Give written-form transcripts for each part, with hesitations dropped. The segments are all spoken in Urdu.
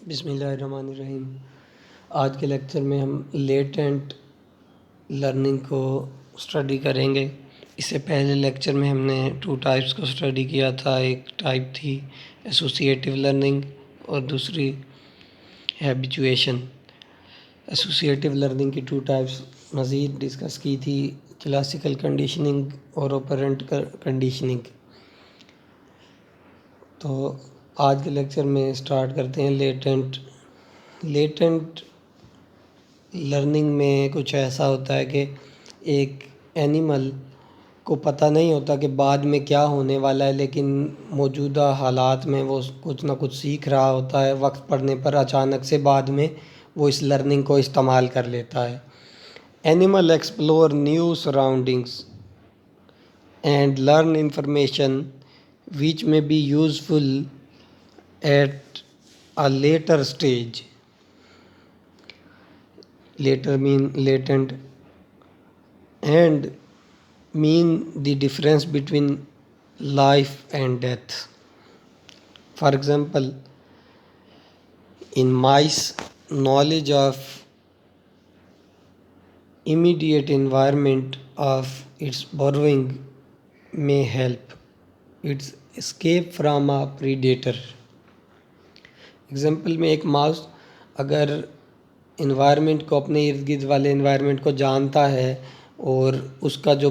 بسم اللہ الرحمن الرحیم۔ آج کے لیکچر میں ہم لیٹنٹ لرننگ کو اسٹڈی کریں گے۔ اس سے پہلے لیکچر میں ہم نے 2 ٹائپس کو اسٹڈی کیا تھا۔ ایک ٹائپ تھی ایسوسیٹیو لرننگ اور دوسری ہیبیچویشن۔ ایسوسیٹیو لرننگ کی 2 ٹائپس مزید ڈسکس کی تھی، کلاسیکل کنڈیشننگ اور آپرینٹ کنڈیشننگ۔ تو آج کے لیکچر میں اسٹارٹ کرتے ہیں لیٹنٹ لرننگ میں کچھ ایسا ہوتا ہے کہ ایک اینیمل کو پتہ نہیں ہوتا کہ بعد میں کیا ہونے والا ہے، لیکن موجودہ حالات میں وہ کچھ نہ کچھ سیکھ رہا ہوتا ہے۔ وقت پڑنے پر اچانک سے بعد میں وہ اس لرننگ کو استعمال کر لیتا ہے۔ Animal explore new surroundings and learn information which may be useful at a later stage. Later mean latent and mean the difference between life and death. For example, in mice, knowledge of immediate environment of its burrowing may help its escape from a predator. Example میں ایک ماؤس اگر انوائرمنٹ کو، اپنے ارد گرد والے انوائرمنٹ کو جانتا ہے اور اس کا جو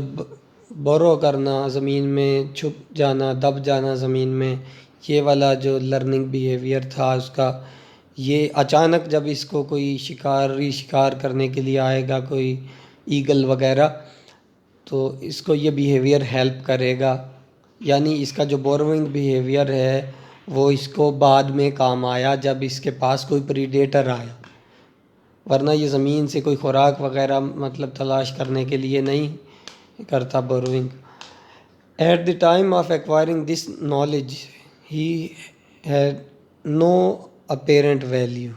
برو کرنا، زمین میں چھپ جانا، دب جانا زمین میں، یہ والا جو لرننگ بیہیویئر تھا اس کا، یہ اچانک جب اس کو کوئی شکار کرنے کے لیے آئے گا، کوئی ایگل وغیرہ، تو اس کو یہ بیہیویئر ہیلپ کرے گا۔ یعنی اس کا جو بوروئنگ بیہیویئر ہے وہ اس کو بعد میں کام آیا جب اس کے پاس کوئی پریڈیٹر آیا، ورنہ یہ زمین سے کوئی خوراک وغیرہ تلاش کرنے کے لیے نہیں کرتا borrowing. At the time of acquiring this knowledge he had no apparent value,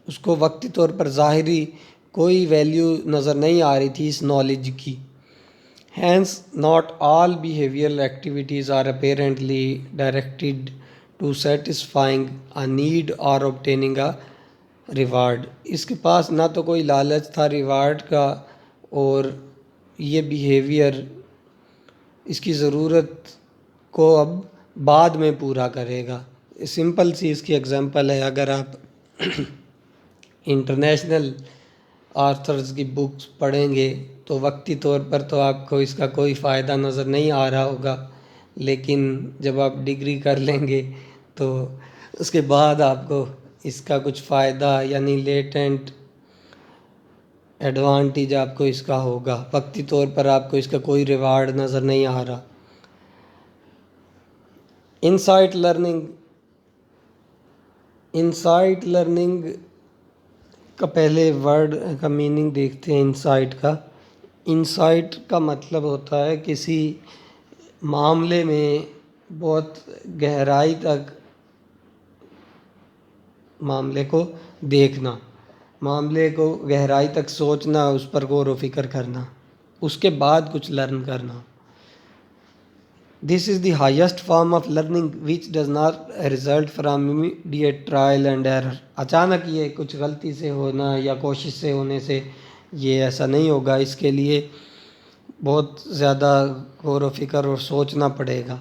اس کو وقتی طور پر ظاہری کوئی ویلیو نظر نہیں آ رہی تھی اس نالج کی۔ Hence, not all behavioral activities are apparently directed to satisfying a need or obtaining a reward. اس کے پاس نہ تو کوئی لالچ تھا ریوارڈ کا، اور یہ بیہیویئر اس کی ضرورت کو اب بعد میں پورا کرے گا۔ سمپل سی اس کی ایگزامپل ہے، اگر آپ انٹرنیشنل آتھرز کی بکس پڑھیں گے تو وقتی طور پر تو آپ کو اس کا کوئی فائدہ نظر نہیں آ رہا ہوگا، لیکن جب آپ ڈگری کر لیں گے تو اس کے بعد آپ کو اس کا کچھ فائدہ، یعنی لیٹنٹ ایڈوانٹیج آپ کو اس کا ہوگا۔ وقتی طور پر آپ کو اس کا کوئی ریوارڈ نظر نہیں آ رہا۔ انسائٹ لرننگ کا پہلے ورڈ کا میننگ دیکھتے ہیں۔ انسائٹ کا مطلب ہوتا ہے کسی معاملے میں بہت گہرائی تک معاملے کو دیکھنا، معاملے کو گہرائی تک سوچنا، اس پر غور و فکر کرنا، اس کے بعد کچھ لرن کرنا۔ This is the highest form of learning which does not result from immediate trial and error. اچانک یہ کچھ غلطی سے ہونا یا کوشش سے ہونے سے یہ ایسا نہیں ہوگا، اس کے لیے بہت زیادہ غور و فکر اور سوچنا پڑے گا،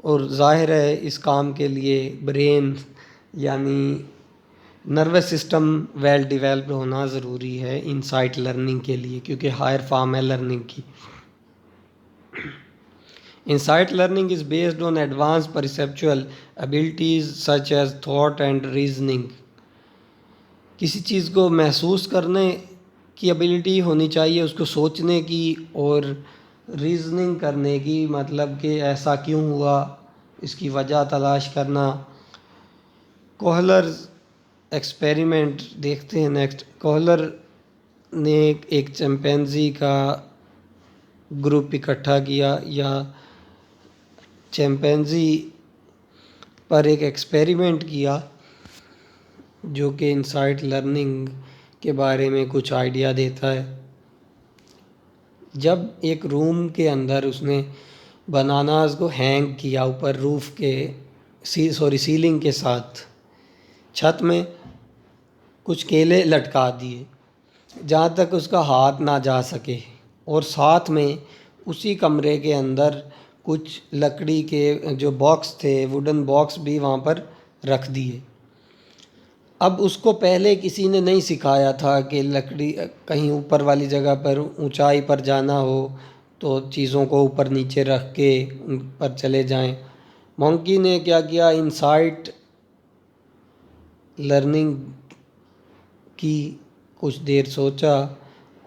اور ظاہر ہے اس کام کے لیے برین یعنی نروس سسٹم ویل ڈیولپڈ ہونا ضروری ہے انسائٹ لرننگ کے لیے، کیونکہ ہائر فارم ہے لرننگ کی۔ Insight learning is based on advanced perceptual abilities such as thought and reasoning. کسی چیز کو محسوس کرنے کی ابیلٹی ہونی چاہیے، اس کو سوچنے کی اور ریزننگ کرنے کی، مطلب کہ ایسا کیوں ہوا، اس کی وجہ تلاش کرنا۔ کوہلر ایکسپیریمنٹ دیکھتے ہیں نیکسٹ۔ کوہلر نے ایک چمپینزی کا گروپ اکٹھا کیا، یا چمپینزی پر ایک ایکسپیریمنٹ کیا جو کہ انسائٹ لرننگ کے بارے میں کچھ آئیڈیا دیتا ہے۔ جب ایک روم کے اندر اس نے بناناز کو ہینگ کیا اوپر سیلنگ کے ساتھ چھت میں، کچھ کیلے لٹکا دیے جہاں تک اس کا ہاتھ نہ جا سکے، اور ساتھ میں اسی کمرے کے اندر کچھ لکڑی کے جو باکس تھے، ووڈن باکس بھی وہاں پر رکھ دیے۔ اب اس کو پہلے کسی نے نہیں سکھایا تھا کہ لکڑی کہیں اوپر والی جگہ پر اونچائی پر جانا ہو تو چیزوں کو اوپر نیچے رکھ کے ان پر چلے جائیں۔ مونکی نے کیا کیا، انسائٹ لرننگ کی، کچھ دیر سوچا،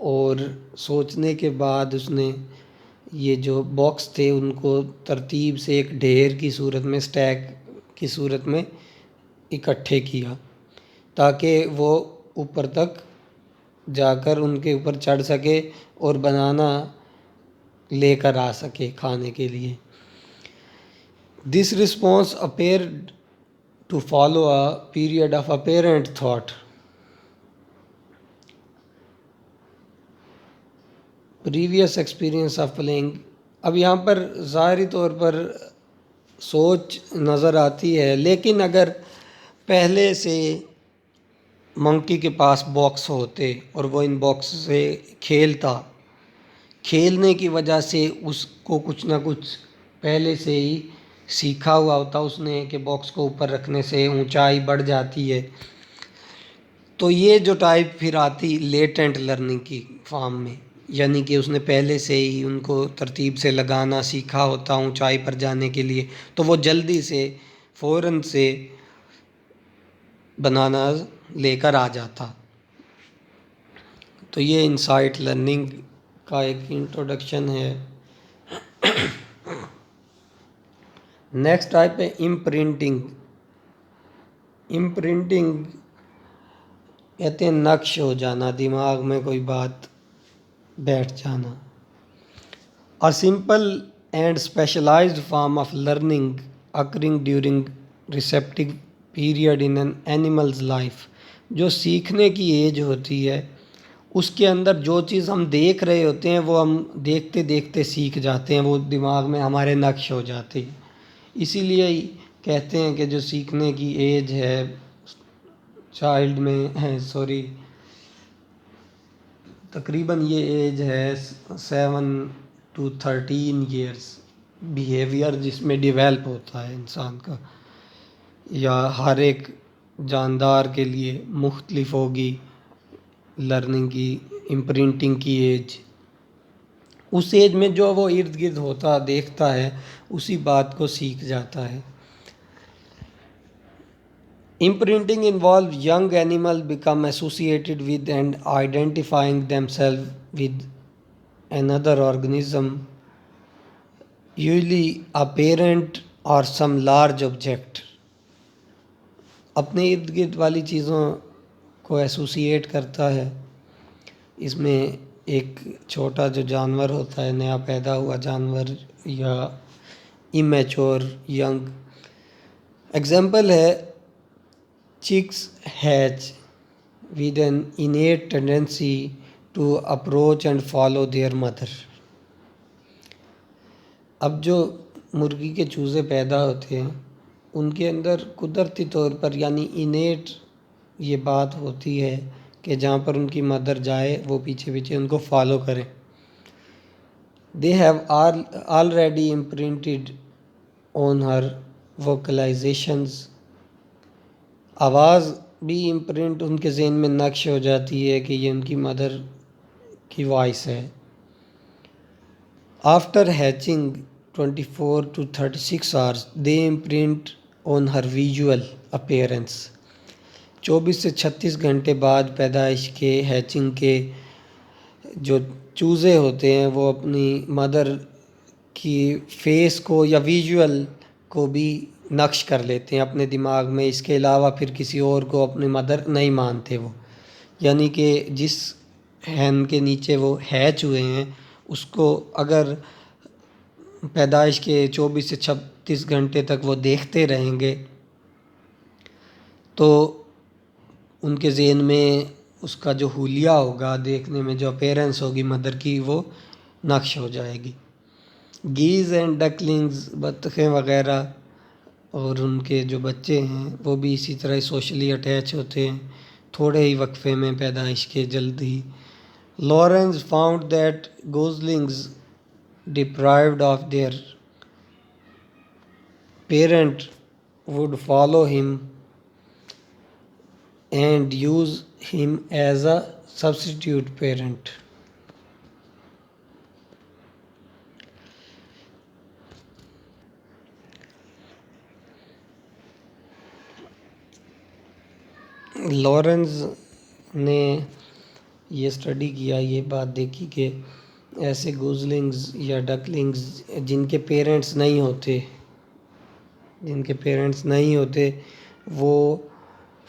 اور سوچنے کے بعد اس نے یہ جو باکس تھے ان کو ترتیب سے ایک ڈھیر کی صورت میں، سٹیک کی صورت میں اکٹھے کیا تاکہ وہ اوپر تک جا کر ان کے اوپر چڑھ سکے اور بنانا لے کر آ سکے کھانے کے لیے۔ دس response appeared to follow a period of apparent thought. Previous experience of playing. اب یہاں پر ظاہری طور پر سوچ نظر آتی ہے، لیکن اگر پہلے سے منکی کے پاس باکس ہوتے اور وہ ان باکس سے کھیلتا، کھیلنے کی وجہ سے اس کو کچھ نہ کچھ پہلے سے ہی سیکھا ہوا ہوتا اس نے کہ باکس کو اوپر رکھنے سے اونچائی بڑھ جاتی ہے، تو یہ جو ٹائپ پھر آتی لیٹنٹ لرننگ کی فارم میں، یعنی کہ اس نے پہلے سے ہی ان کو ترتیب سے لگانا سیکھا ہوتا اونچائی پر جانے کے لیے، تو وہ جلدی سے فوراً سے بنانا لے کر آ جاتا۔ تو یہ انسائٹ لرننگ کا ایک انٹروڈکشن ہے۔ نیکسٹ ٹائپ ہے امپرنٹنگ۔ امپرنٹنگ کہتے ہیں نقش ہو جانا، دماغ میں کوئی بات بیٹھ جانا۔ A simple and specialized form of learning occurring during receptive period in an animal's life. جو سیکھنے کی ایج ہوتی ہے اس کے اندر جو چیز ہم دیکھ رہے ہوتے ہیں وہ ہم دیکھتے دیکھتے سیکھ جاتے ہیں، وہ دماغ میں ہمارے نقش ہو جاتے ہیں۔ اسی لیے کہتے ہیں کہ جو سیکھنے کی ایج ہے چائلڈ میں تقریباً یہ ایج ہے 7 to 13 ایئرس، بیہیویئر جس میں ڈیویلپ ہوتا ہے انسان کا، یا ہر ایک جاندار کے لیے مختلف ہوگی لرننگ کی امپرنٹنگ کی ایج۔ اس ایج میں جو وہ ارد گرد ہوتا دیکھتا ہے اسی بات کو سیکھ جاتا ہے۔ Imprinting involves young animals become associated with and identifying themselves with another organism, usually a parent or some large object. اپنے ارد گرد والی چیزوں کو ایسوسیٹ کرتا ہے، اس میں ایک چھوٹا جو جانور ہوتا ہے، نیا پیدا ہوا جانور یا امیچور ینگ۔ ایگزامپل ہے chicks hatch with an innate tendency to approach and follow their mother. اب جو مرغی کے چوزے پیدا ہوتے ہیں ان کے اندر قدرتی طور پر یعنی انیٹ یہ بات ہوتی ہے کہ جہاں پر ان کی مدر جائے وہ پیچھے پیچھے ان کو فالو کریں۔ They have already imprinted on her vocalizations. آواز بھی امپرنٹ ان کے ذہن میں نقش ہو جاتی ہے کہ یہ ان کی مدر کی وائس ہے۔ After hatching 24 to 36 hours, they imprint on her visual appearance. 24 سے 36 گھنٹے بعد پیدائش کے ہیچنگ کے جو چوزے ہوتے ہیں وہ اپنی مدر کی فیس کو یا ویژول کو بھی نقش کر لیتے ہیں اپنے دماغ میں، اس کے علاوہ پھر کسی اور کو اپنی مدر نہیں مانتے وہ، یعنی کہ جس ہین کے نیچے وہ ہیچ ہوئے ہیں اس کو اگر پیدائش کے 24 سے 36 گھنٹے تک وہ دیکھتے رہیں گے تو ان کے ذہن میں اس کا جو حلیہ ہوگا، دیکھنے میں جو اپیرنس ہوگی مدر کی، وہ نقش ہو جائے گی۔ گیز اینڈ ڈکلنگز، بطخیں وغیرہ اور ان کے جو بچے ہیں وہ بھی اسی طرح سوشلی اٹیچ ہوتے ہیں، تھوڑے ہی وقفے میں پیدائش کے جلد ہی. Lorenz found that goslings deprived of their parent would follow him and use him as a substitute parent. Lawrence نے یہ اسٹڈی کیا، یہ بات دیکھی کہ ایسے گوزلنگز یا ڈکلنگز جن کے پیرنٹس نہیں ہوتے وہ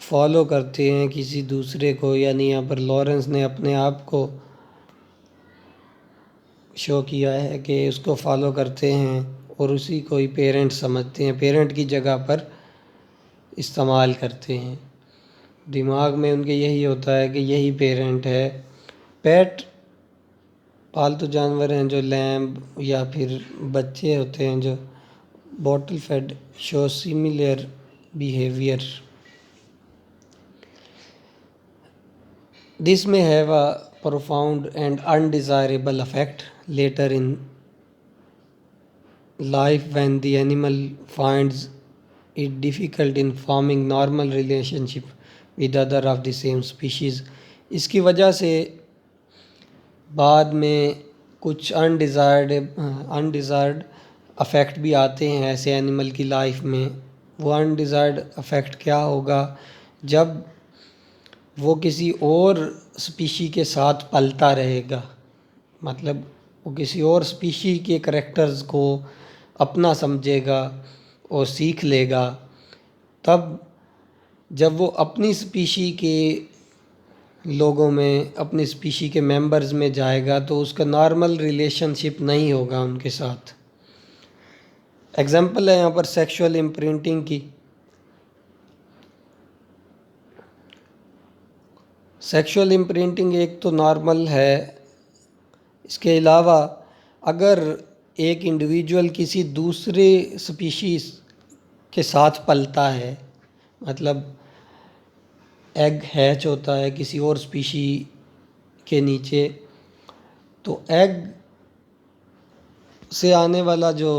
فالو کرتے ہیں کسی دوسرے کو. یعنی یہاں پر لارنس نے اپنے آپ کو شو کیا ہے کہ اس کو فالو کرتے ہیں اور اسی کو ہی پیرنٹ سمجھتے ہیں، پیرنٹ کی جگہ پر استعمال کرتے ہیں. دماغ میں ان کے یہی ہوتا ہے کہ یہی پیرنٹ ہے. پیٹ پالتو جانور ہیں جو لیمب یا پھر بچے ہوتے ہیں جو bottle fed show similar behaviour. This may have a profound and undesirable effect later in life when the animal finds it difficult in forming normal relationship with other of the same species. اس کی وجہ سے بعد میں کچھ انڈیزائرڈ افیکٹ بھی آتے ہیں ایسے اینیمل کی لائف میں. وہ انڈیزائرڈ افیکٹ کیا ہوگا؟ جب وہ کسی اور اسپیشی کے ساتھ پلتا رہے گا، مطلب وہ کسی اور اسپیشی کے کریکٹرز کو اپنا سمجھے گا اور سیکھ لے گا. تب جب وہ اپنی اسپیشی کے لوگوں میں، اپنی اسپیشی کے ممبرز میں جائے گا تو اس کا نارمل ریلیشن شپ نہیں ہوگا ان کے ساتھ. ایگزامپل ہے یہاں پر سیکشول امپرنٹنگ کی. سیکشول امپرنٹنگ ایک تو نارمل ہے. اس کے علاوہ اگر ایک انڈیویجول کسی دوسرے اسپیشیز کے ساتھ پلتا ہے، مطلب ایگ ہیچ ہوتا ہے کسی اور اسپیشی کے نیچے، تو ایگ سے آنے والا جو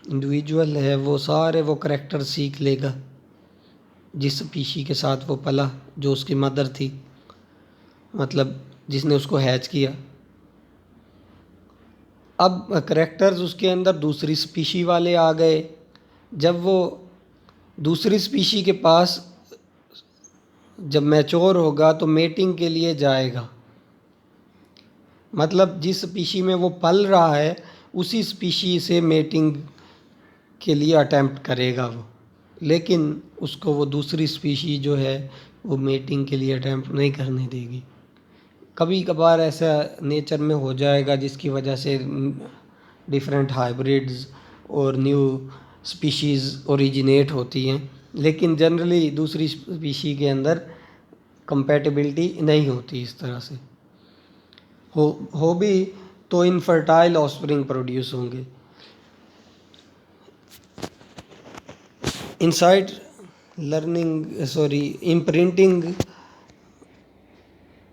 انڈیویجول ہے وہ سارے وہ کریکٹر سیکھ لے گا جس اسپیشی کے ساتھ وہ پلا، جو اس کی مدر تھی، مطلب جس نے اس کو ہیچ کیا. اب کریکٹرز اس کے اندر دوسری اسپیشی والے آ گئے. جب وہ دوسری اسپیشی کے پاس جب میچور ہوگا تو میٹنگ کے لیے جائے گا، مطلب جس اسپیشی میں وہ پل رہا ہے اسی اسپیشی سے میٹنگ کے لیے اٹیمپٹ کرے گا وہ، لیکن اس کو وہ دوسری اسپیشی جو ہے وہ میٹنگ کے لیے اٹیمپٹ نہیں کرنے دے گی. کبھی کبھار ایسا نیچر میں ہو جائے گا جس کی وجہ سے ڈیفرنٹ ہائیبریڈز اور نیو اسپیشیز اوریجنیٹ ہوتی ہیں، لیکن جنرلی دوسری اسپیشی کے اندر کمپیٹیبلٹی نہیں ہوتی. اس طرح سے ہو بھی تو انفرٹائل آفسپرنگ پروڈیوس ہوں گے. امپرنٹنگ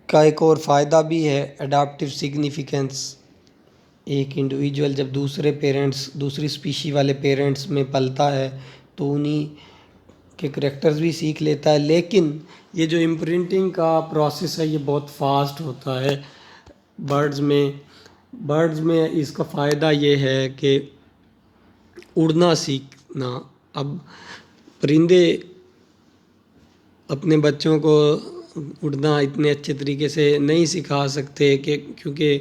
کا ایک اور فائدہ بھی ہے، اڈاپٹیو سگنیفیکنس. ایک انڈیویجول جب دوسری اسپیشی والے پیرنٹس میں پلتا ہے تو انہی کے کریکٹرز بھی سیکھ لیتا ہے. لیکن یہ جو امپرنٹنگ کا پروسیس ہے یہ بہت فاسٹ ہوتا ہے برڈز میں اس کا فائدہ یہ ہے کہ اڑنا سیکھنا. اب پرندے اپنے بچوں کو اڑنا اتنے اچھے طریقے سے نہیں سکھا سکتے کیونکہ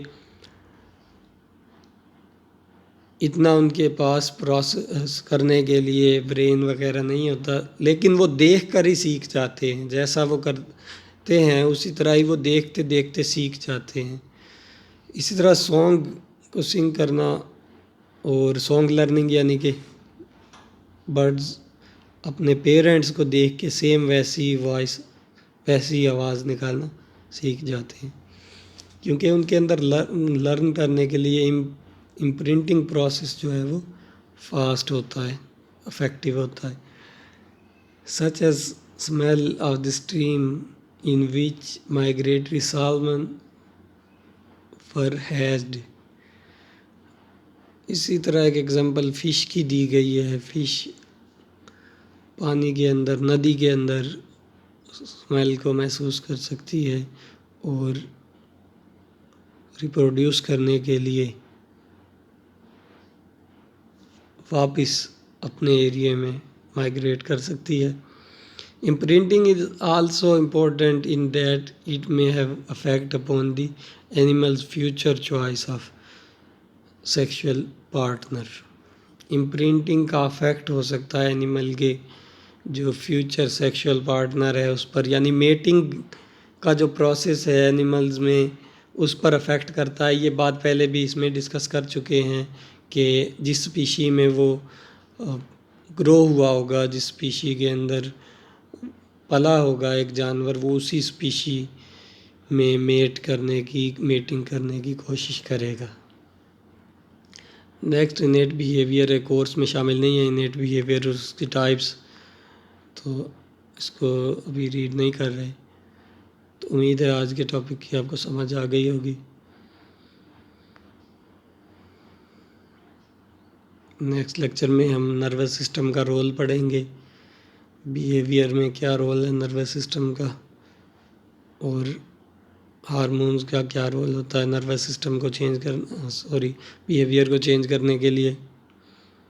اتنا ان کے پاس پروسیس کرنے کے لیے برین وغیرہ نہیں ہوتا، لیکن وہ دیکھ کر ہی سیکھ جاتے ہیں. جیسا وہ کرتے ہیں اسی طرح ہی وہ دیکھتے دیکھتے سیکھ جاتے ہیں. اسی طرح سانگ کو سنگ کرنا اور سانگ لرننگ، یعنی کہ برڈز اپنے پیرنٹس کو دیکھ کے سیم ویسی آواز نکالنا سیکھ جاتے ہیں، کیونکہ ان کے اندر لرن کرنے کے لیے امپرنٹنگ پروسیس جو ہے وہ فاسٹ ہوتا ہے، افیکٹو ہوتا ہے. Such as smell of the stream in which migratory salmon were hatched. اسی طرح ایک ایگزامپل فش کی دی گئی ہے. فش پانی کے اندر، ندی کے اندر اسمیل کو محسوس کر سکتی ہے اور ریپروڈیوس کرنے کے لیے واپس اپنے ایریے میں مائگریٹ کر سکتی ہے. Imprinting is also important in that it may have effect upon the animal's future choice of sexual partner. Imprinting کا افیکٹ ہو سکتا ہے اینیمل کے جو فیوچر سیکشول پارٹنر ہے اس پر، یعنی میٹنگ کا جو پروسیس ہے اینیملز میں اس پر افیکٹ کرتا ہے. یہ بات پہلے بھی اس میں ڈسکس کر چکے ہیں کہ جس اسپیشی میں وہ گرو ہوا ہوگا، جس اسپیشی کے اندر پلا ہوگا ایک جانور، وہ اسی اسپیشی میں میٹنگ کرنے کی کوشش کرے گا. نیکسٹ انیٹ بیہیویئر ہے، کورس میں شامل نہیں ہے انیٹ بیہیویئر اور اس کی ٹائپس، تو اس کو ابھی ریڈ نہیں کر رہے. تو امید ہے آج کے ٹاپک کی آپ کو سمجھ آ گئی ہوگی. نیکسٹ لیکچر میں ہم نروس سسٹم کا رول پڑھیں گے، بیہیویئر میں کیا رول ہے نروس سسٹم کا، اور ہارمونز کا کیا رول ہوتا ہے نروس سسٹم کو بیہیویئر کو چینج کرنے کے لیے.